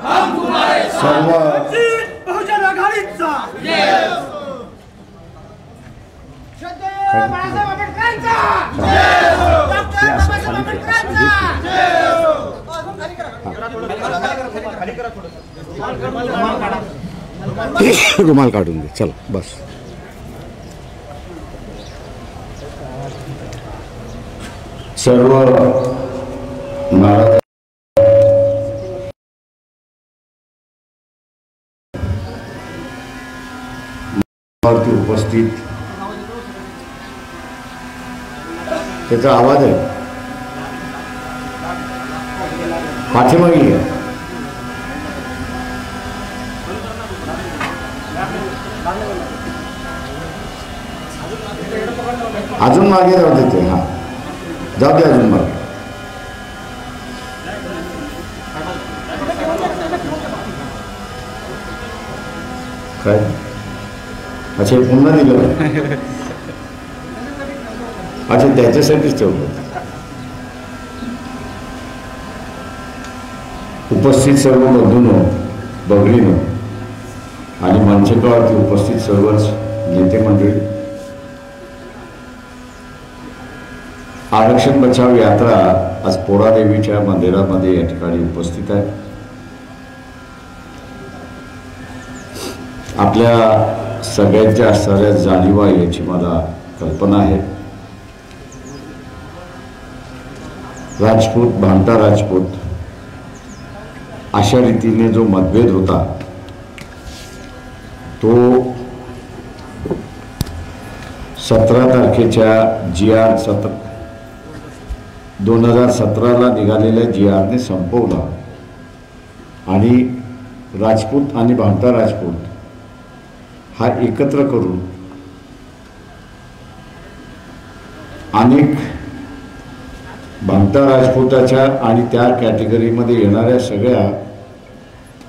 सर्व बहुजन आघाडीचा बाळासाहेब आंबेडकरांचा डॉक्टर बाबासाहेब आंबेडकरांचा रुमाल काढून दे. चला बस. सर्व नाराज उपस्थित त्याचा आवाज आहे पाठीमागे आहे. अजून मागे जाऊ देते. हा जाऊ दे अजून मागे. काय अच्छा पुन्हा दिलं. अच्छा त्याच्यासाठीच ठेवलं. उपस्थित सर्व बंधूंनो भगिनींनो आणि मंचकावरती उपस्थित सर्वच नेते मंडळी, आरक्षण बचाव यात्रा आज पोळादेवीच्या मंदिरामध्ये या ठिकाणी उपस्थित आहे. आपल्या सगळ्यांच्या असणाऱ्या जाणीवा याची मला कल्पना आहे. राजपूत भामटा राजपूत अशा रीतीने जो मतभेद होता तो 17 तारखेच्या GR 2017ला निघालेल्या GRने संपवला आणि राजपूत आणि भामटा राजपूत हा एकत्र करून अनेक भामटा राजपूताच्या आणि त्या कॅटेगरीमध्ये येणाऱ्या सगळ्या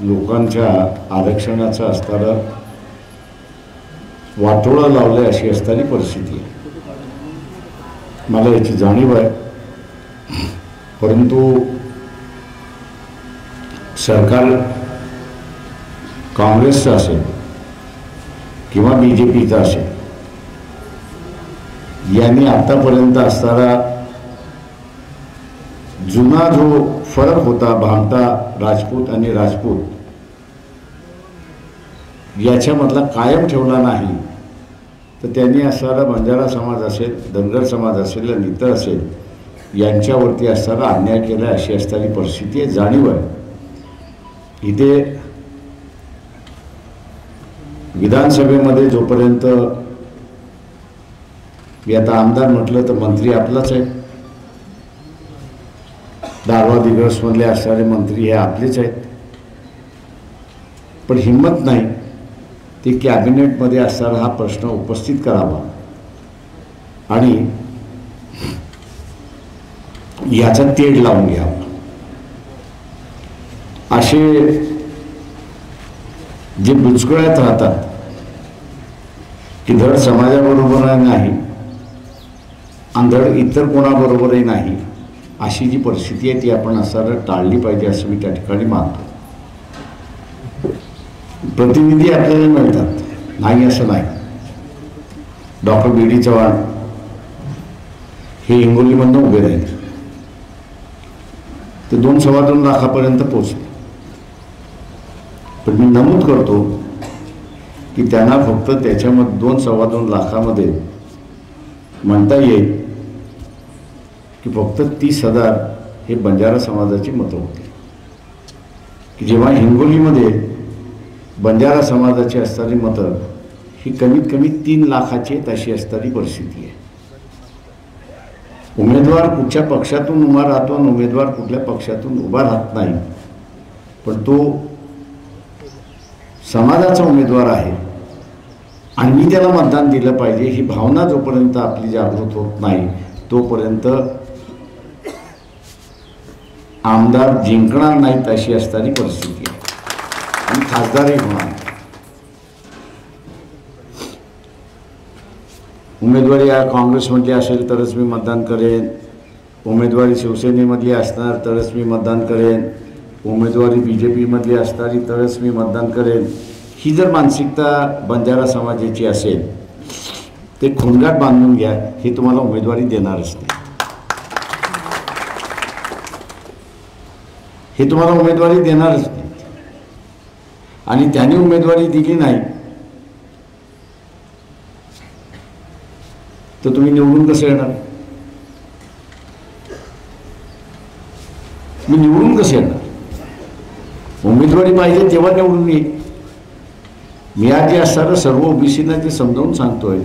लोकांच्या आरक्षणाचं असताना वाटोळं लावलं अशी असणारी परिस्थिती आहे. मला याची जाणीव आहे. परंतु सरकार काँग्रेसचं असेल किंवा BJPचं असेल यांनी आतापर्यंत असणारा जुना जो फरक होता भामटा राजपूत आणि राजपूत याच्यामधला कायम ठेवला नाही, तर त्यांनी असणारा बंजारा समाज असेल, धनगर समाज असेल आणि इतर असेल यांच्यावरती असणारा अन्याय केला अशी असणारी परिस्थिती आहे. जाणीव आहे. इथे विधानसभेमध्ये जोपर्यंत मी आता आमदार म्हटलं तर मंत्री आपलाच आहे, दारवा दिग्रसमधले असणारे मंत्री हे आपलेच आहेत, पण हिंमत नाही ते कॅबिनेटमध्ये असणारा हा प्रश्न उपस्थित करावा आणि याचा तेढ लावून घ्यावा. असे जे बुचकळ्यात राहतात की धड समाजाबरोबर नाही आणि धड इतर कोणाबरोबरही नाही, अशी जी परिस्थिती आहे ती आपण असणारं टाळली पाहिजे असं मी त्या ठिकाणी मानतो. प्रतिनिधी आपल्याला मिळतात, नाही असं नाही. डॉक्टर BD चव्हाण हे हिंगोलीमधून उभे राहिले, ते 2-2.25 लाखापर्यंत पोचले. पण मी नमूद करतो की त्यांना फक्त त्याच्यामध्ये 2-2.25 लाखामध्ये म्हणता येईल की फक्त 30,000 हे बंजारा समाजाची मतं होती, की जेव्हा हिंगोलीमध्ये बंजारा समाजाची असणारी मतं ही कमीत कमी 3 लाखाची अशी असणारी परिस्थिती आहे. उमेदवार कुठच्या पक्षातून उभा राहतो आणि उमेदवार कुठल्या पक्षातून उभा राहत नाही, पण तो समाजाचा उमेदवार आहे आणि मी त्याला मतदान दिलं पाहिजे ही भावना जोपर्यंत आपली जागृत होत नाही तोपर्यंत आमदार जिंकणार नाहीत अशी असणारी परिस्थिती आहे आणि खासदारही होणार. उमेदवारी काँग्रेसमधली असेल तरच मी मतदान करेन, उमेदवारी शिवसेनेमधली असणार तरच मी मतदान करेन, उमेदवारी BJP मधली असणारी तरच मी मतदान करेन, ही जर मानसिकता बंजारा समाजाची असेल ते खोंगाट बांधून घ्या, हे तुम्हाला उमेदवारी देणारच नाही. हे तुम्हाला उमेदवारी देणारच नाही. आणि त्यांनी उमेदवारी दिली नाही तर तुम्ही निवडून कसं येणार? मी निवडून कसं येणार? उमेदवारी पाहिजे तेव्हा निवडून येईल. मी आज जे असणारं सर्व ओबीसीना ते समजावून सांगतोय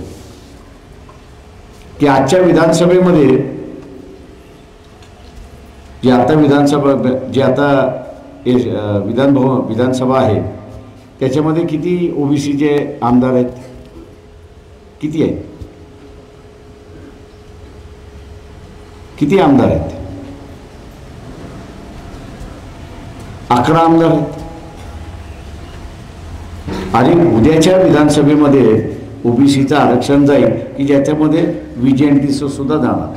की आजच्या विधानसभेमध्ये जी आता विधानसभा आहे त्याच्यामध्ये किती ओबीसीचे आमदार आहेत? किती आहेत? किती आमदार आहेत? 11 आमदार आहेत. आणि उद्याच्या विधानसभेमध्ये ओबीसीचं आरक्षण जाईल की ज्याच्यामध्ये विजेएनटीचं सुद्धा जाणार.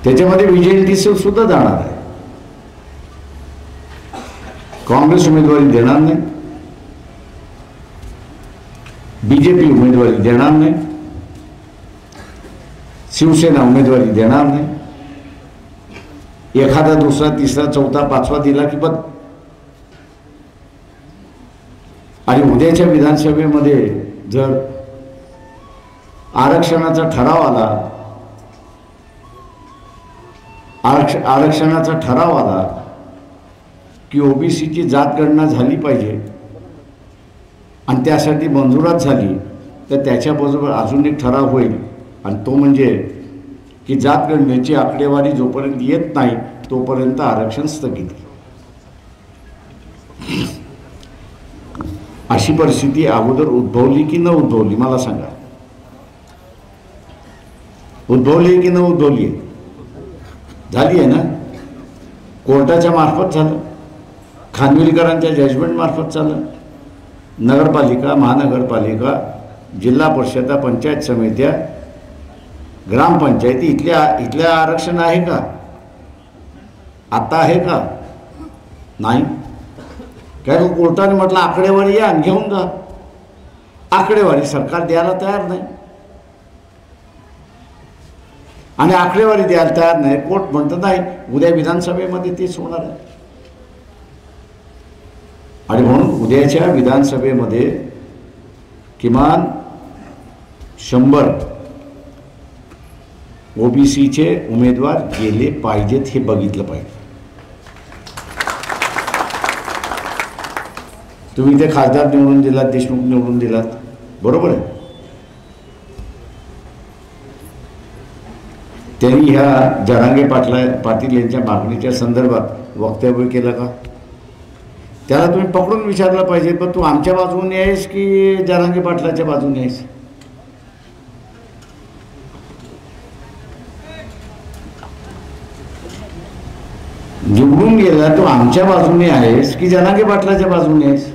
त्याच्यामध्ये विजेएनटीचं सुद्धा जाणार आहे. काँग्रेस उमेदवारी देणार नाही, BJP उमेदवारी देणार नाही, शिवसेना उमेदवारी देणार नाही. एखादा दुसरा तिसरा चौथा पाचवा दिला की बद. आणि उद्याच्या विधानसभेमध्ये जर आरक्षणाचा ठराव आला की ओबीसीची जात गणना झाली पाहिजे आणि त्यासाठी मंजुरात झाली तर त्याच्याबरोबर अजून एक ठराव होईल आणि तो म्हणजे की जात गणनेची आकडेवारी जोपर्यंत येत नाही तोपर्यंत आरक्षण स्थगित. अशी परिस्थिती अगोदर उद्भवली की न उद्भवली मला सांगा? उद्भवली की न उद्भवली? झाली आहे ना. कोर्टाच्या मार्फत झालं, खानविलकरांच्या जजमेंट मार्फत झालं. नगरपालिका, महानगरपालिका, जिल्हा परिषदा, पंचायत समित्या, ग्रामपंचायती इथल्या आरक्षण आहे का? आता आहे का? नाही. काय कोर्टाने म्हटलं आकडेवारी या आणि घेऊन जा. आकडेवारी सरकार द्यायला तयार नाही आणि आकडेवारी द्यायला तयार नाही. कोर्ट म्हणत नाही. उद्या विधानसभेमध्ये तेच होणार आहे. आणि म्हणून उद्याच्या विधानसभेमध्ये किमान 100 ओबीसीचे उमेदवार गेले पाहिजेत हे बघितलं पाहिजे. तुम्ही ते खासदार निवडून दिलात, देशमुख निवडून दिलात, बरोबर आहे. त्यांनी ह्या जरांगे पाटील यांच्या मागणीच्या संदर्भात वक्तव्य केलं का? त्याला तुम्ही पकडून विचारलं पाहिजे, पण तू आमच्या बाजूने आहेस की जरांगे पाटलाच्या बाजूने आहेस? निवडून गेला तू आमच्या बाजूने आहेस की जरांगे पाटलाच्या बाजूने आहेस?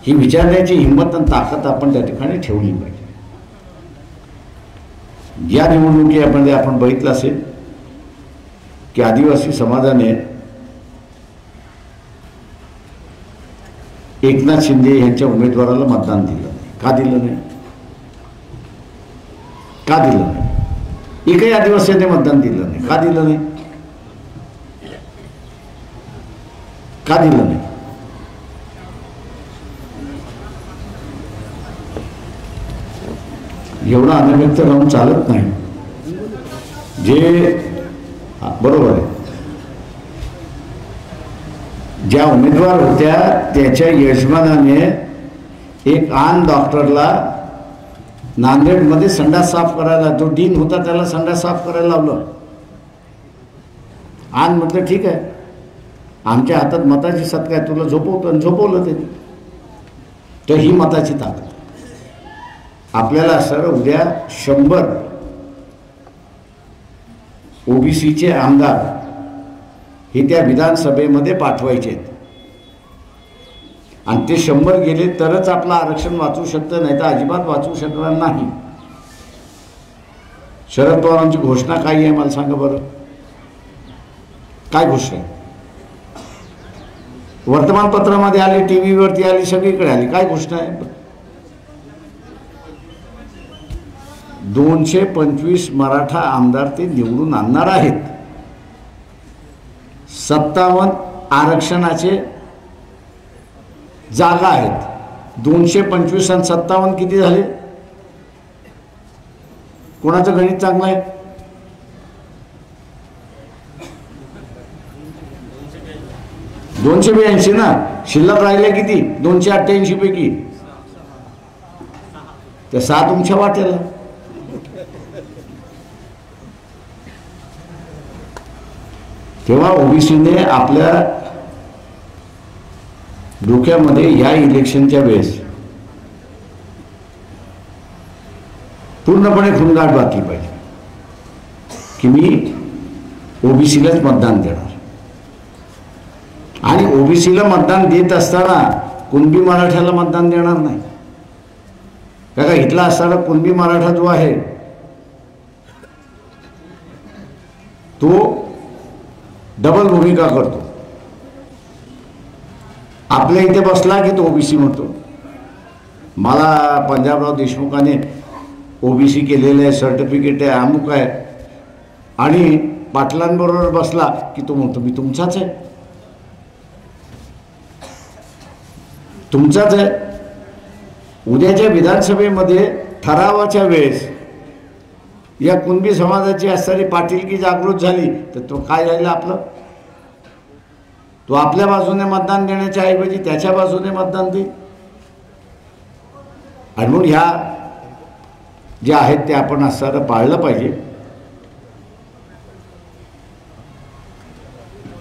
ही विचारण्याची हिंमत आणि ताकद आपण त्या ठिकाणी ठेवली पाहिजे. या निवडणुकीमध्ये आपण बघितलं असेल की आदिवासी समाजाने एकनाथ शिंदे यांच्या उमेदवाराला मतदान दिलं नाही. का दिलं नाही? का दिलं नाही? एकही आदिवासीने मतदान दिलं नाही. का दिलं नाही? का दिलं नाही? एवढं अनभिक्त राहून चालत नाही. जे बरोबर आहे, ज्या उमेदवार होत्या त्याच्या यजमानाने एक आन डॉक्टरला नांदेडमध्ये संडास साफ करायला, जो डीन होता त्याला संडास साफ करायला लावलं. आन म्हटलं ठीक आहे, आमच्या हातात मताची सत्ता आहे, तुला झोपवतो, आणि झोपवलं त्यांनी. तर ही मताची ताकद आपल्याला सर उद्या 100 ओबीसीचे आमदार हे त्या विधानसभेमध्ये पाठवायचे आहेत. आणि ते 100 गेले तरच आपलं आरक्षण वाचू शकतं, नाही तर अजिबात वाचू शकणार नाही. शरद पवारांची घोषणा काय आहे मला सांगा बरं, काय घोषणा आहे? वर्तमानपत्रामध्ये आली, टीव्हीवरती आली, सगळीकडे आली, काय घोषणा आहे? 225 मराठा आमदार ते निवडून आणणार आहेत. 57 आरक्षणाचे जागा आहेत. 225 आणि 57 किती झाले? कोणाचं गणित चांगलं आहे? $282 ना. शिल्लक राहिले किती? 288 पैकी त्या 6 तुमच्या वाट्याला. तेव्हा ओबीसीने आपल्या डोक्यामध्ये या इलेक्शनच्या वेळेस पूर्णपणे खुणगाठ बाकी पाहिजे की मी ओबीसीलाच मतदान देणार. आणि ओबीसीला मतदान देत असताना कुणबी मराठ्याला मतदान देणार नाही. का इथला असताना कुणबी मराठा जो आहे तो डबल भूमिका करतो. आपल्या इथे बसला की तो ओबीसी म्हणतो. मला पंजाबराव देशमुखाने ओबीसी केलेलं आहे, सर्टिफिकेट आहे, अमुक आहे. आणि पाटलांबरोबर बसला की तो म्हणतो मी तुमचाच आहे, तुमचाच आहे. उद्याच्या विधानसभेमध्ये ठरावाच्या वेळेस या कुणबी समाजाची असणारी पाटीलकी जागृत झाली तर तो काय राहिला आपलं? तो आपल्या बाजूने मतदान देण्याच्या ऐवजी त्याच्या बाजूने मतदान देईल. आणि म्हणून ह्या ज्या आहेत ते आपण असं पाळलं पाहिजे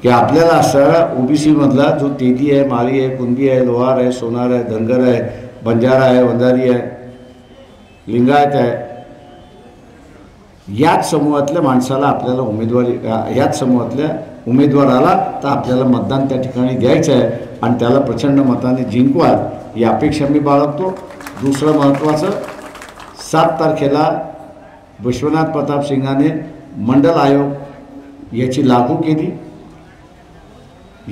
की आपल्याला असणारा ओबीसी मधला जो तेली आहे, माळी आहे, कुणबी आहे, लोहार आहे, सोनार आहे, धनगर आहे, बंजारा आहे, वंजारी आहे, लिंगायत आहे, याच समूहातल्या माणसाला आपल्याला उमेदवारी, याच समूहातल्या उमेदवाराला तर आपल्याला मतदान त्या ठिकाणी द्यायचं आहे आणि त्याला प्रचंड मताने जिंकवा ही अपेक्षा मी बाळगतो. दुसरं महत्त्वाचं, 7 तारखेला विश्वनाथ प्रताप सिंगाने मंडल आयोग याची लागू केली.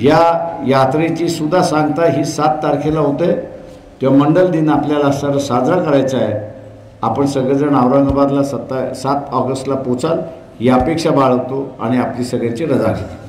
या यात्रेची सुद्धा सांगता ही 7 तारखेला होते. तेव्हा मंडल दिन आपल्याला साजरा करायचा आहे. आपण सगळेजण औरंगाबादला 7 ऑगस्टला पोचाल ही अपेक्षा बाळगतो आणि आपली सगळ्यांची रजा घेतो.